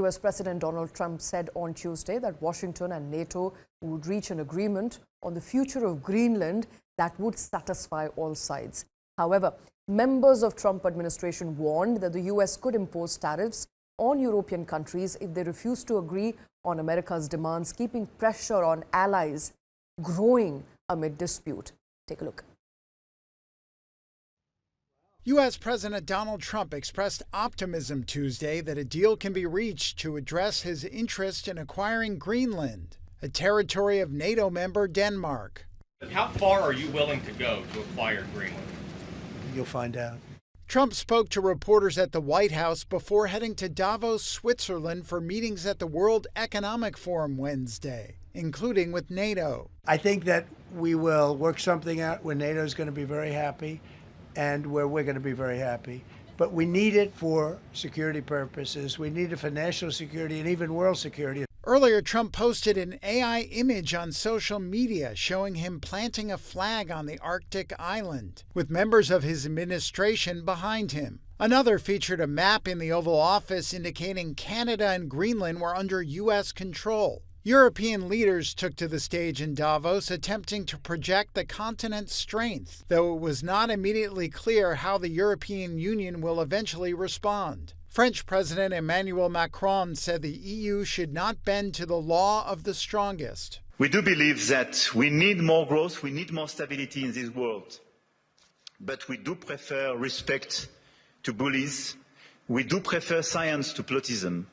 US President Donald Trump said on Tuesday that Washington and NATO would reach an agreement on the future of Greenland that would satisfy all sides. However, members of Trump administration warned that the US could impose tariffs on European countries if they refuse to agree on America's demands, keeping pressure on allies growing amid dispute. Take a look. U.S. President Donald Trump expressed optimism Tuesday that a deal can be reached to address his interest in acquiring Greenland, a territory of NATO member Denmark. How far are you willing to go to acquire Greenland? You'll find out. Trump spoke to reporters at the White House before heading to Davos, Switzerland for meetings at the World Economic Forum Wednesday, including with NATO. I think that we will work something out where NATO is going to be very happy and where we're going to be very happy. But we need it for security purposes. We need it for national security and even world security. Earlier, Trump posted an AI image on social media showing him planting a flag on the Arctic island, with members of his administration behind him. Another featured a map in the Oval Office indicating Canada and Greenland were under U.S. control. European leaders took to the stage in Davos, attempting to project the continent's strength, though it was not immediately clear how the European Union will eventually respond. French President Emmanuel Macron said the EU should not bend to the law of the strongest. We do believe that we need more growth, we need more stability in this world. But we do prefer respect to bullies, we do prefer science to plotism,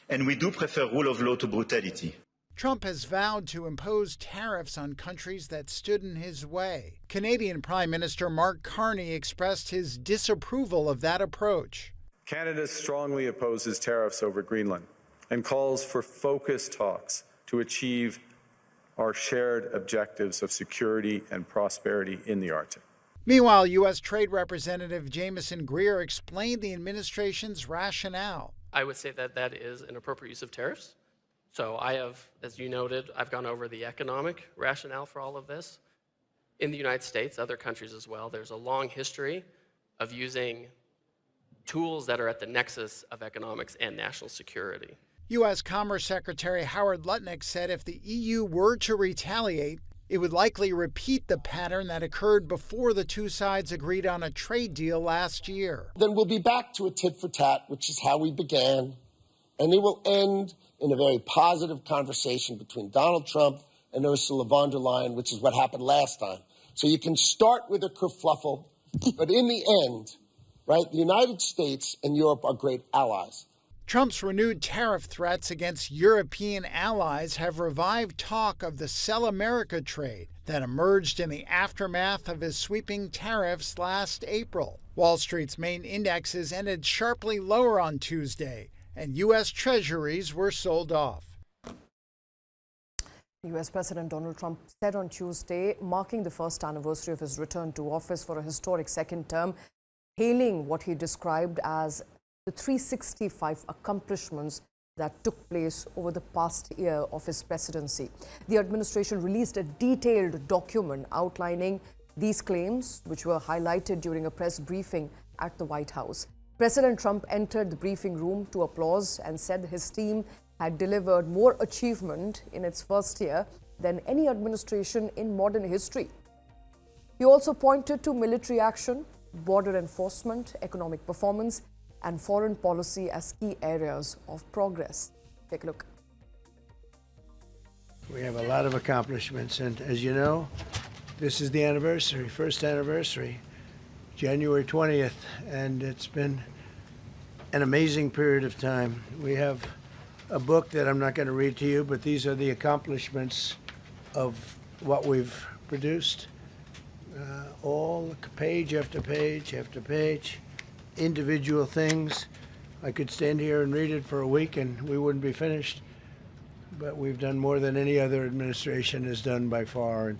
and we do prefer rule of law to brutality. Trump has vowed to impose tariffs on countries that stood in his way. Canadian Prime Minister Mark Carney expressed his disapproval of that approach. Canada strongly opposes tariffs over Greenland and calls for focused talks to achieve our shared objectives of security and prosperity in the Arctic. Meanwhile, U.S. Trade Representative Jamieson Greer explained the administration's rationale. I would say that that is an appropriate use of tariffs. So I have, as you noted, I've gone over the economic rationale for all of this. In the United States, other countries as well, there's a long history of using tools that are at the nexus of economics and national security. U.S. Commerce Secretary Howard Lutnick said if the EU were to retaliate, it would likely repeat the pattern that occurred before the two sides agreed on a trade deal last year. Then we'll be back to a tit for tat, which is how we began, and it will end in a very positive conversation between Donald Trump and Ursula von der Leyen, which is what happened last time. So you can start with a kerfluffle, but in the end, right, the United States and Europe are great allies. Trump's renewed tariff threats against European allies have revived talk of the Sell America trade that emerged in the aftermath of his sweeping tariffs last April. Wall Street's main indexes ended sharply lower on Tuesday, and U.S. Treasuries were sold off. U.S. President Donald Trump said on Tuesday, marking the first anniversary of his return to office for a historic second term, hailing what he described as the 365 accomplishments that took place over the past year of his presidency. The administration released a detailed document outlining these claims, which were highlighted during a press briefing at the White House. President Trump entered the briefing room to applause and said his team had delivered more achievement in its first year than any administration in modern history. He also pointed to military action, border enforcement, economic performance, and foreign policy as key areas of progress. Take a look. We have a lot of accomplishments, and as you know, this is the anniversary, first anniversary, January 20th, and it's been an amazing period of time. We have a book that I'm not going to read to you, but these are the accomplishments of what we've produced. All page after page after page, individual things. I could stand here and read it for a week and we wouldn't be finished, but we've done more than any other administration has done by far in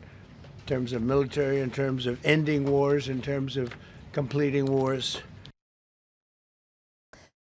terms of military, in terms of ending wars, in terms of completing wars.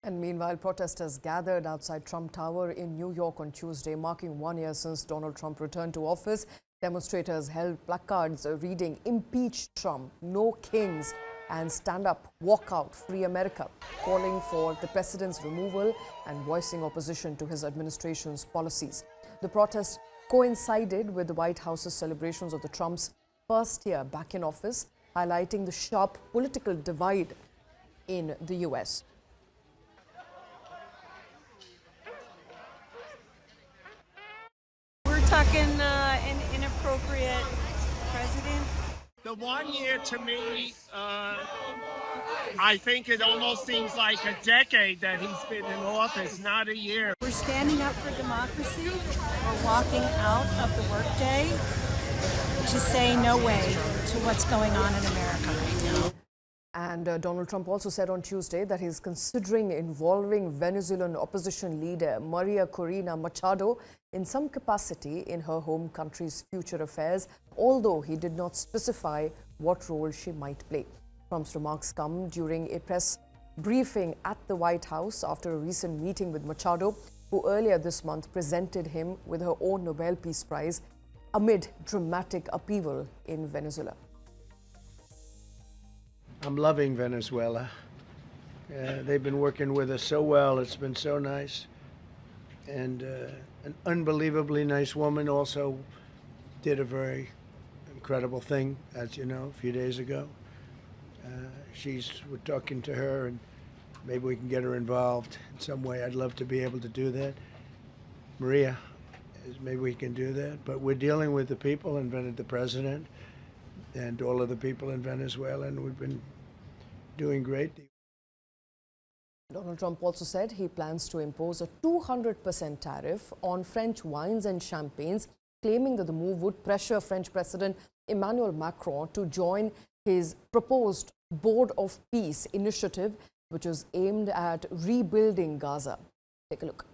And meanwhile, protesters gathered outside Trump Tower in New York on Tuesday, marking 1 year since Donald Trump returned to office. Demonstrators held placards reading, "Impeach Trump, no kings," and Stand Up, Walk Out, Free America, calling for the president's removal and voicing opposition to his administration's policies. The protest coincided with the White House's celebrations of the Trump's first year back in office, highlighting the sharp political divide in the US. We're talking an inappropriate president. The 1 year to me, I think it almost seems like a decade that he's been in office, not a year. We're standing up for democracy. We're walking out of the workday to say no way to what's going on in America right now. And Donald Trump also said on Tuesday that he's considering involving Venezuelan opposition leader Maria Corina Machado in some capacity in her home country's future affairs, although he did not specify what role she might play. Trump's remarks come during a press briefing at the White House after a recent meeting with Machado, who earlier this month presented him with her own Nobel Peace Prize amid dramatic upheaval in Venezuela. I'm loving Venezuela. They've been working with us so well. It's been so nice. And an unbelievably nice woman also did a very incredible thing, as you know, a few days ago. We're talking to her, and maybe we can get her involved in some way. I'd love to be able to do that. Maria, maybe we can do that. But we're dealing with the people and the president and all of the people in Venezuela, and we've been doing great. Donald Trump also said he plans to impose a 200% tariff on French wines and champagnes, claiming that the move would pressure French President Emmanuel Macron to join his proposed Board of Peace initiative, which is aimed at rebuilding Gaza. Take a look.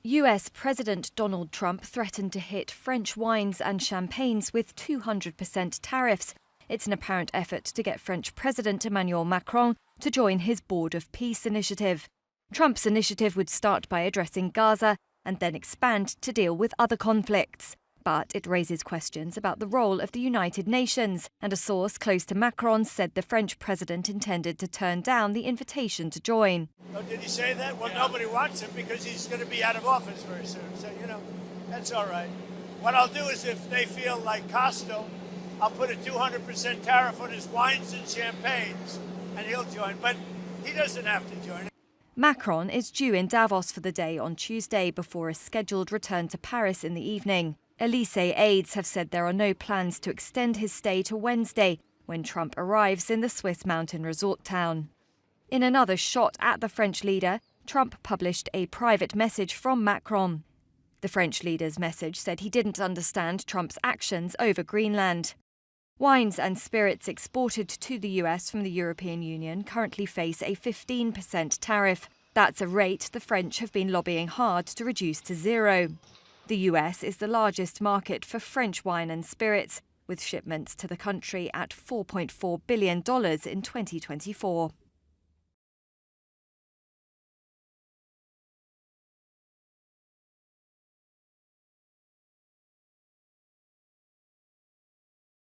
US President Donald Trump threatened to hit French wines and champagnes with 200% tariffs. It's an apparent effort to get French President Emmanuel Macron to join his Board of Peace initiative. Trump's initiative would start by addressing Gaza and then expand to deal with other conflicts. But it raises questions about the role of the United Nations, and a source close to Macron said the French president intended to turn down the invitation to join. Oh, did he say that? Well, nobody wants him because he's going to be out of office very soon. So, that's all right. What I'll do is if they feel like Costa, I'll put a 200% tariff on his wines and champagnes, and he'll join. But he doesn't have to join. Macron is due in Davos for the day on Tuesday before a scheduled return to Paris in the evening. Élysée aides have said there are no plans to extend his stay to Wednesday, when Trump arrives in the Swiss mountain resort town. In another shot at the French leader, Trump published a private message from Macron. The French leader's message said he didn't understand Trump's actions over Greenland. Wines and spirits exported to the US from the European Union currently face a 15% tariff. That's a rate the French have been lobbying hard to reduce to zero. The US is the largest market for French wine and spirits, with shipments to the country at $4.4 billion in 2024.